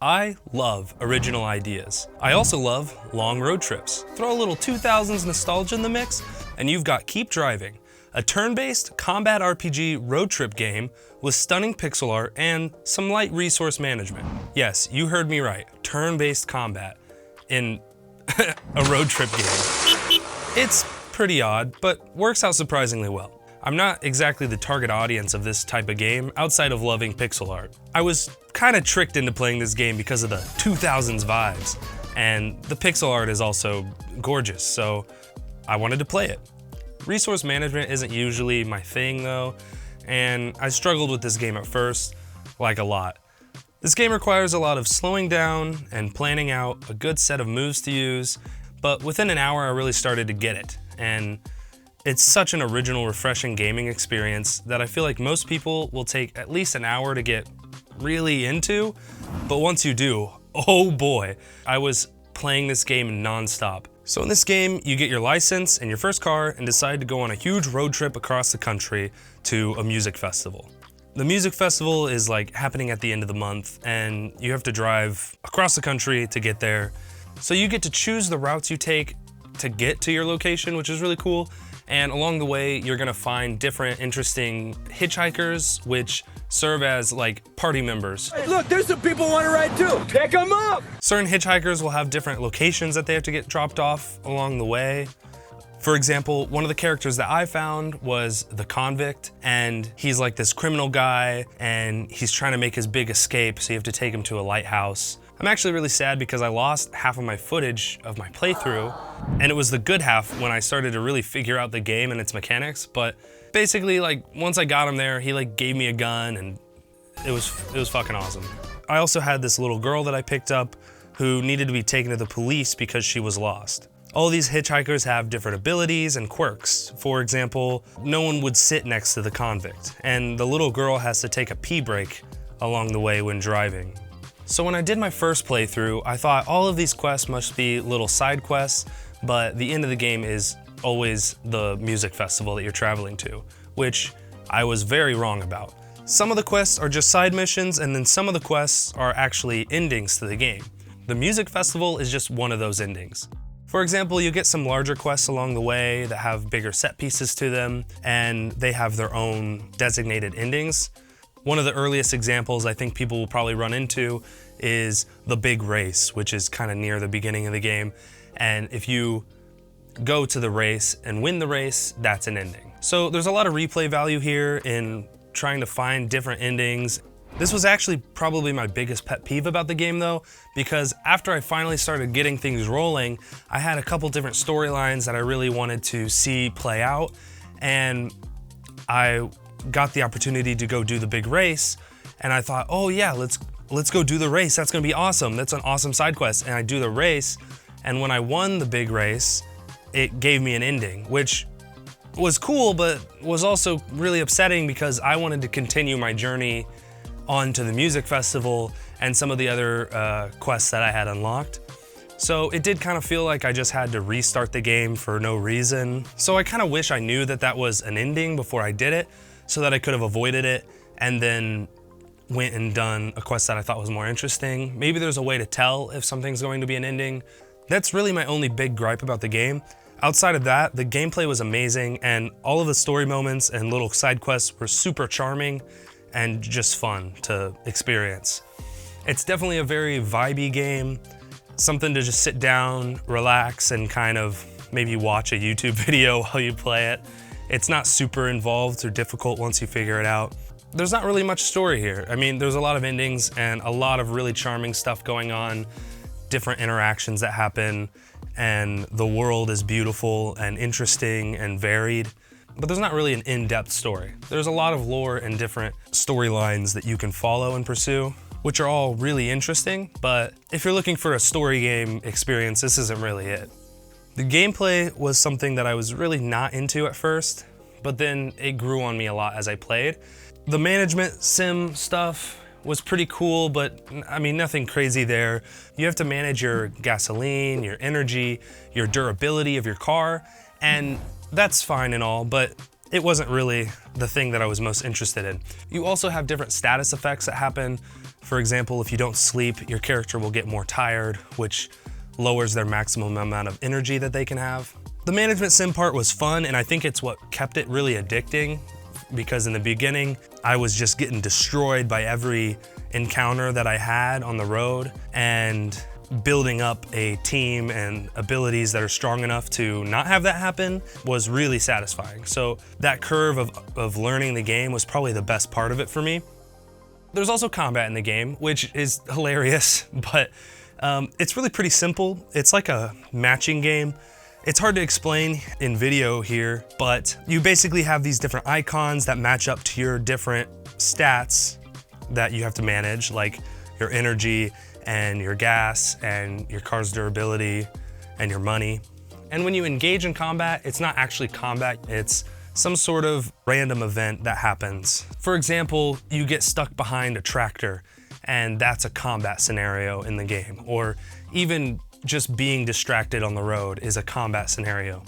I love original ideas. I also love long road trips. Throw a little 2000s nostalgia in the mix, and you've got Keep Driving, a turn-based combat RPG road trip game with stunning pixel art and some light resource management. Yes, you heard me right, turn-based combat in a road trip game. It's pretty odd, but works out surprisingly well. I'm not exactly the target audience of this type of game outside of loving pixel art. I was kind of tricked into playing this game because of the 2000s vibes, and the pixel art is also gorgeous, so I wanted to play it. Resource management isn't usually my thing though, and I struggled with this game at first, like a lot. This game requires a lot of slowing down and planning out a good set of moves to use, but within an hour I really started to get it, and it's such an original, refreshing gaming experience that I feel like most people will take at least an hour to get really into, but once you do, oh boy, I was playing this game non-stop. So in this game, you get your license and your first car and decide to go on a huge road trip across the country to a music festival. The music festival is like happening at the end of the month, and you have to drive across the country to get there. So you get to choose the routes you take to get to your location, which is really cool. And along the way, you're gonna find different interesting hitchhikers, which serve as like party members. Hey, look, there's some people want to ride too. Pick them up! Certain hitchhikers will have different locations that they have to get dropped off along the way. For example, one of the characters that I found was the convict, and he's like this criminal guy, and he's trying to make his big escape, so you have to take him to a lighthouse. I'm actually really sad because I lost half of my footage of my playthrough, and it was the good half when I started to really figure out the game and its mechanics, but basically, like, once I got him there, he like gave me a gun, and it was fucking awesome. I also had this little girl that I picked up who needed to be taken to the police because she was lost. All these hitchhikers have different abilities and quirks. For example, no one would sit next to the convict, and the little girl has to take a pee break along the way when driving. So when I did my first playthrough, I thought all of these quests must be little side quests, but the end of the game is always the music festival that you're traveling to, which I was very wrong about. Some of the quests are just side missions, and then some of the quests are actually endings to the game. The music festival is just one of those endings. For example, you get some larger quests along the way that have bigger set pieces to them, and they have their own designated endings. One of the earliest examples I think people will probably run into is the big race, which is kind of near the beginning of the game. And if you go to the race and win the race, that's an ending. So there's a lot of replay value here in trying to find different endings. This was actually probably my biggest pet peeve about the game though, because after I finally started getting things rolling, I had a couple different storylines that I really wanted to see play out, and I got the opportunity to go do the big race, and I thought, oh yeah, let's go do the race. That's gonna be awesome. That's an awesome side quest. And I do the race, and when I won the big race, it gave me an ending, which was cool, but was also really upsetting because I wanted to continue my journey on to the music festival and some of the other quests that I had unlocked. So it did kind of feel like I just had to restart the game for no reason. So I kind of wish I knew that that was an ending before I did it, so that I could have avoided it and then went and done a quest that I thought was more interesting. Maybe there's a way to tell if something's going to be an ending. That's really my only big gripe about the game. Outside of that, the gameplay was amazing, and all of the story moments and little side quests were super charming and just fun to experience. It's definitely a very vibey game, something to just sit down, relax, and kind of maybe watch a YouTube video while you play it. It's not super involved or difficult once you figure it out. There's not really much story here. I mean, there's a lot of endings and a lot of really charming stuff going on, different interactions that happen, and the world is beautiful and interesting and varied. But there's not really an in-depth story. There's a lot of lore and different storylines that you can follow and pursue, which are all really interesting, but if you're looking for a story game experience, this isn't really it. The gameplay was something that I was really not into at first, but then it grew on me a lot as I played. The management sim stuff was pretty cool, but I mean, nothing crazy there. You have to manage your gasoline, your energy, your durability of your car, and that's fine and all, but it wasn't really the thing that I was most interested in. You also have different status effects that happen. For example, if you don't sleep, your character will get more tired, which lowers their maximum amount of energy that they can have. The management sim part was fun, and I think it's what kept it really addicting, because in the beginning, I was just getting destroyed by every encounter that I had on the road, and building up a team and abilities that are strong enough to not have that happen was really satisfying. So that curve of learning the game was probably the best part of it for me. There's also combat in the game, which is hilarious, but it's really pretty simple. It's like a matching game. It's hard to explain in video here, but you basically have these different icons that match up to your different stats that you have to manage, like your energy and your gas and your car's durability and your money. And when you engage in combat, it's not actually combat, it's some sort of random event that happens. For example, you get stuck behind a tractor, and that's a combat scenario in the game. Or even just being distracted on the road is a combat scenario.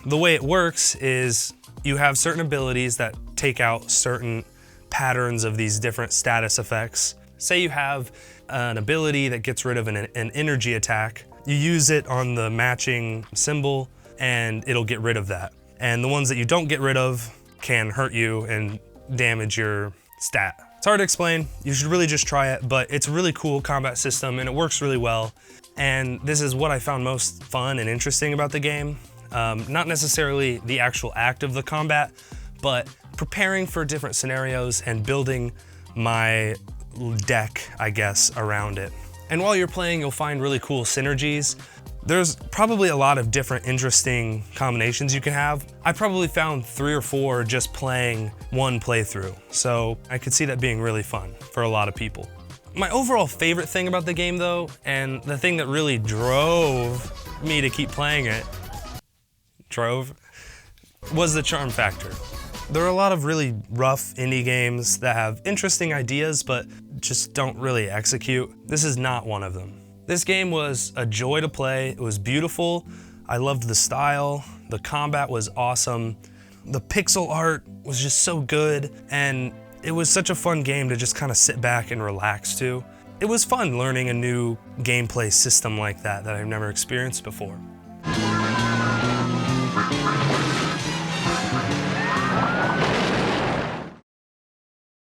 The way it works is you have certain abilities that take out certain patterns of these different status effects. Say you have an ability that gets rid of an energy attack. You use it on the matching symbol and it'll get rid of that. And the ones that you don't get rid of can hurt you and damage your stat. It's hard to explain. You should really just try it, but it's a really cool combat system and it works really well. And this is what I found most fun and interesting about the game. Not necessarily the actual act of the combat, but preparing for different scenarios and building my deck, I guess, around it. And while you're playing, you'll find really cool synergies. There's probably a lot of different interesting combinations you can have. I probably found 3 or 4 just playing one playthrough, so I could see that being really fun for a lot of people. My overall favorite thing about the game though, and the thing that really drove me to keep playing it, was the charm factor. There are a lot of really rough indie games that have interesting ideas but just don't really execute. This is not one of them. This game was a joy to play. It was beautiful. I loved the style. The combat was awesome. The pixel art was just so good, and it was such a fun game to just kind of sit back and relax to. It was fun learning a new gameplay system like that I've never experienced before.